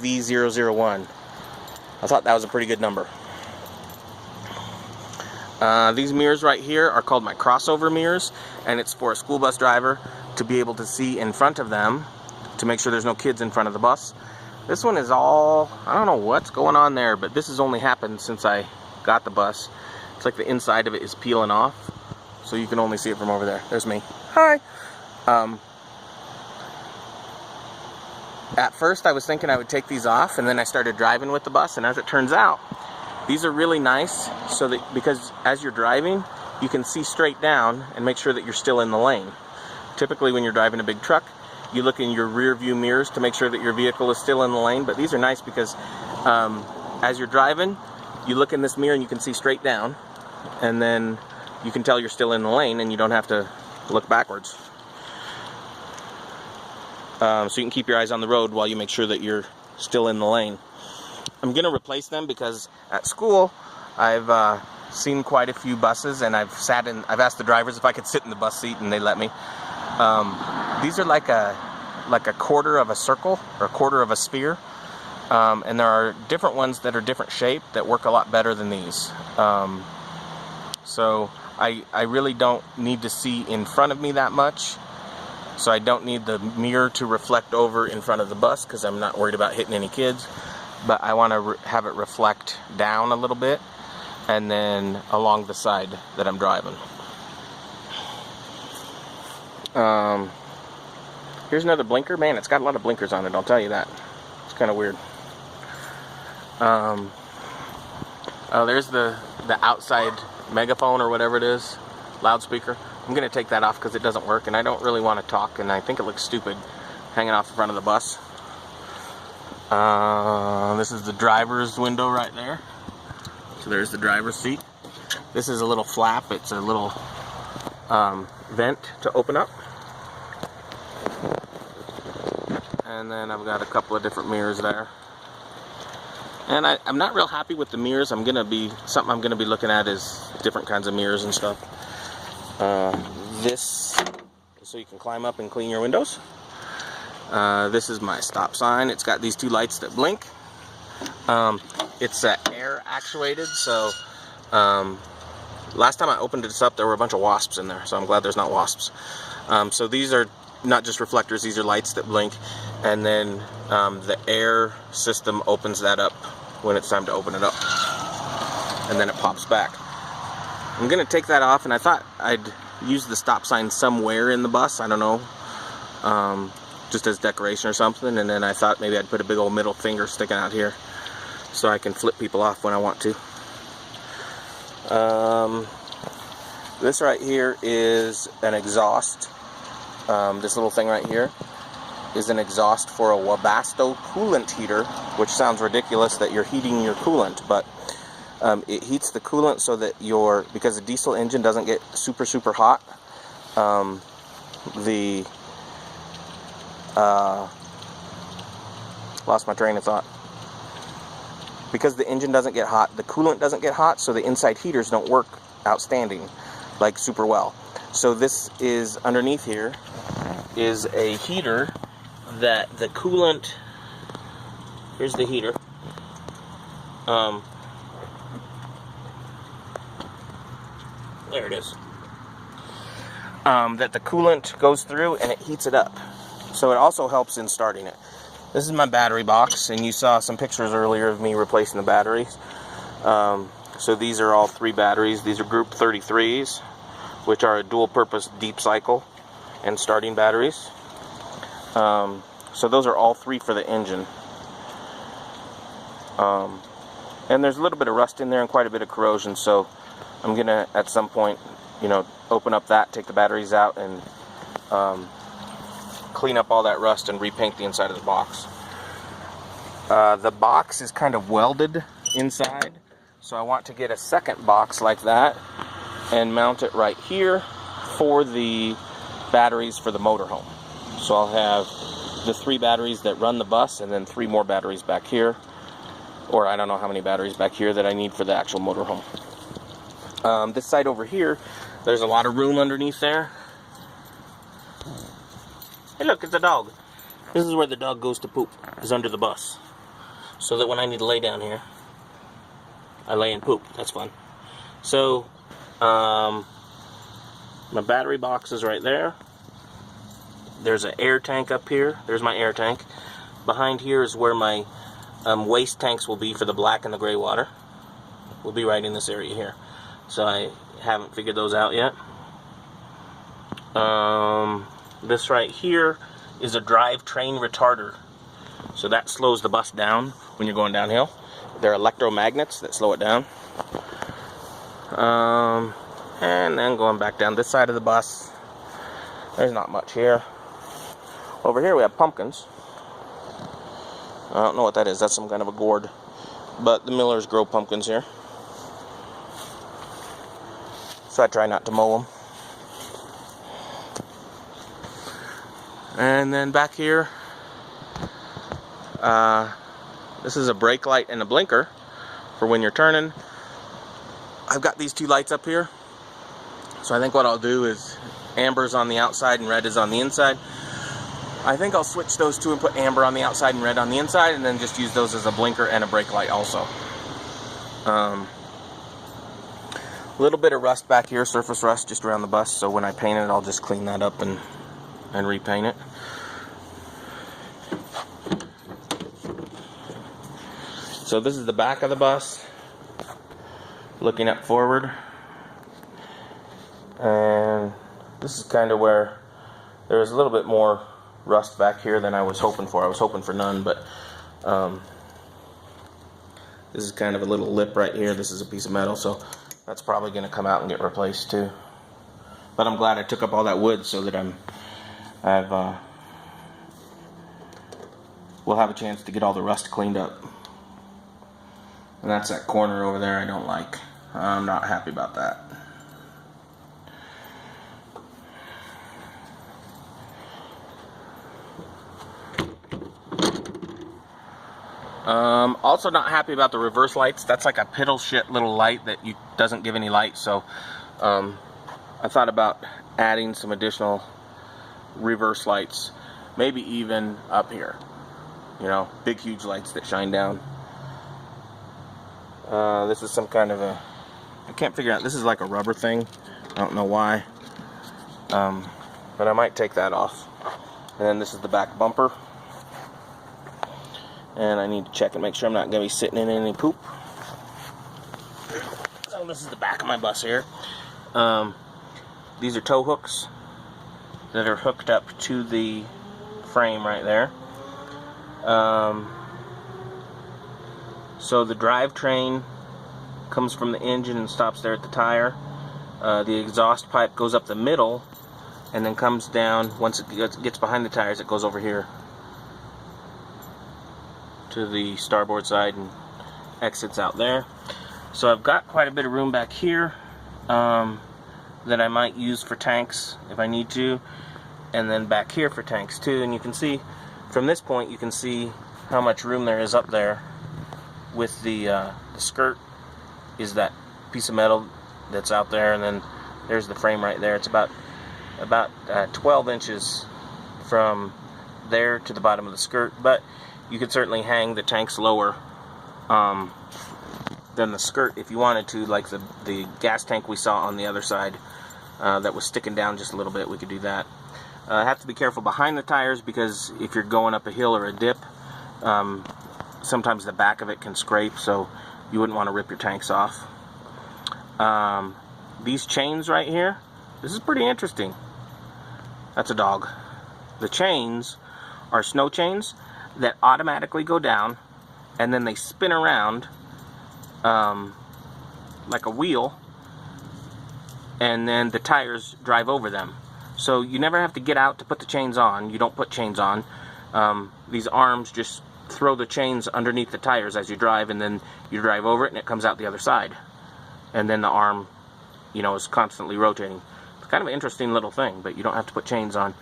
V001. I thought that was a pretty good number. These mirrors right here are called my crossover mirrors, and it's for a school bus driver to be able to see in front of them to make sure there's no kids in front of the bus. This one is all, I don't know what's going on there, but this has only happened since I got the bus. It's like the inside of it is peeling off, so you can only see it from over there. There's me. Hi. At first I was thinking I would take these off, and then I started driving with the bus, and as it turns out, these are really nice so that, because as you're driving, you can see straight down and make sure that you're still in the lane. Typically when you're driving a big truck, you look in your rear view mirrors to make sure that your vehicle is still in the lane, but these are nice because as you're driving, you look in this mirror and you can see straight down, and then you can tell you're still in the lane and you don't have to look backwards. So you can keep your eyes on the road while you make sure that you're still in the lane. I'm going to replace them because at school I've seen quite a few buses, and I've asked the drivers if I could sit in the bus seat, and they let me. These are like a quarter of a circle or a quarter of a sphere, and there are different ones that are different shape that work a lot better than these. So I really don't need to see in front of me that much, so I don't need the mirror to reflect over in front of the bus because I'm not worried about hitting any kids. But I want to have it reflect down a little bit and then along the side that I'm driving. Here's another blinker. Man, it's got a lot of blinkers on it, I'll tell you that. It's kind of weird. Oh, there's the outside megaphone or whatever it is, loudspeaker. I'm going to take that off because it doesn't work, and I don't really want to talk, and I think it looks stupid hanging off the front of the bus. This is the driver's window right there. So there's the driver's seat. This is a little flap. It's a little vent to open up. And then I've got a couple of different mirrors there. And I'm not real happy with the mirrors. Something I'm gonna be looking at is different kinds of mirrors and stuff. This is so you can climb up and clean your windows. This is my stop sign. It's got these two lights that blink. It's air actuated, so last time I opened this up there were a bunch of wasps in there, so I'm glad there's not wasps. So these are not just reflectors, these are lights that blink, and then the air system opens that up when it's time to open it up, and then it pops back. I'm gonna take that off, and I thought I'd use the stop sign somewhere in the bus, I don't know, just as decoration or something, and then I thought maybe I'd put a big old middle finger sticking out here so I can flip people off when I want to. This right here is an exhaust. This little thing right here is an exhaust for a Webasto coolant heater, which sounds ridiculous that you're heating your coolant, but it heats the coolant so that because the diesel engine doesn't get super hot, lost my train of thought. Because the engine doesn't get hot, the coolant doesn't get hot, so the inside heaters don't work outstanding, like super well. So this is, underneath here, is a heater that the coolant, here's the heater, there it is, that the coolant goes through and it heats it up. So it also helps in starting it. This is my battery box, and you saw some pictures earlier of me replacing the batteries. So these are all 3 batteries. These are Group 33s, which are a dual-purpose deep cycle and starting batteries. So those are all 3 for the engine. And there's a little bit of rust in there and quite a bit of corrosion, so I'm gonna, at some point, open up that, take the batteries out, and clean up all that rust and repaint the inside of the box. The box is kind of welded inside, so I want to get a second box like that and mount it right here for the batteries for the motorhome. So I'll have the 3 batteries that run the bus, and then 3 more batteries back here, or I don't know how many batteries back here that I need for the actual motorhome. This side over here, there's a lot of room underneath there. Hey look, it's a dog. This is where the dog goes to poop, is under the bus. so that when I need to lay down here, I lay and poop. That's fun. So, my battery box is right there. There's an air tank up here. There's my air tank. Behind here is where my waste tanks will be for the black and the gray water. Will be right in this area here. So I haven't figured those out yet. This right here is a drivetrain retarder. So that slows the bus down when you're going downhill. They're electromagnets that slow it down. And then going back down this side of the bus, there's not much here. Over here we have pumpkins. I don't know what that is. That's some kind of a gourd. But the Millers grow pumpkins here. So I try not to mow them. And then back here, this is a brake light and a blinker for when you're turning. I've got these two lights up here. So I think what I'll do is amber's on the outside and red is on the inside. I think I'll switch those two and put amber on the outside and red on the inside, and then just use those as a blinker and a brake light also. A little bit of rust back here, surface rust just around the bus, so when I paint it, I'll just clean that up and repaint it. So this is the back of the bus, looking up forward. And this is kind of where there's a little bit more rust back here than I was hoping for. I was hoping for none, but this is kind of a little lip right here. This is a piece of metal, so that's probably going to come out and get replaced too. But I'm glad I took up all that wood so that we'll have a chance to get all the rust cleaned up. And that's that corner over there I don't like. I'm not happy about that. Also not happy about the reverse lights. That's like a piddle shit little light that doesn't give any light. So I thought about adding some additional reverse lights, maybe even up here. You know, big huge lights that shine down. This is some kind of a, I can't figure out, this is like a rubber thing. I don't know why. But I might take that off. And then this is the back bumper. And I need to check and make sure I'm not going to be sitting in any poop. So this is the back of my bus here. These are tow hooks that are hooked up to the frame right there. So the drivetrain comes from the engine and stops there at the tire. The exhaust pipe goes up the middle and then comes down. Once it gets behind the tires, it goes over here to the starboard side and exits out there. So I've got quite a bit of room back here that I might use for tanks if I need to, and then back here for tanks too. And you can see from this point, you can see how much room there is up there with the skirt is that piece of metal that's out there, and then there's the frame right there. It's about 12 inches from there to the bottom of the skirt, but you could certainly hang the tanks lower than the skirt if you wanted to, like the gas tank we saw on the other side that was sticking down just a little bit. We could do that. Have to be careful behind the tires, because if you're going up a hill or a dip, sometimes the back of it can scrape, so you wouldn't want to rip your tanks off. These chains right here, this is pretty interesting. That's a dog. The chains are snow chains that automatically go down, and then they spin around like a wheel, and then the tires drive over them. So you never have to get out to put the chains on. You don't put chains on. These arms just throw the chains underneath the tires as you drive, and then you drive over it and it comes out the other side. And then the arm, you know, is constantly rotating. It's kind of an interesting little thing, but you don't have to put chains on.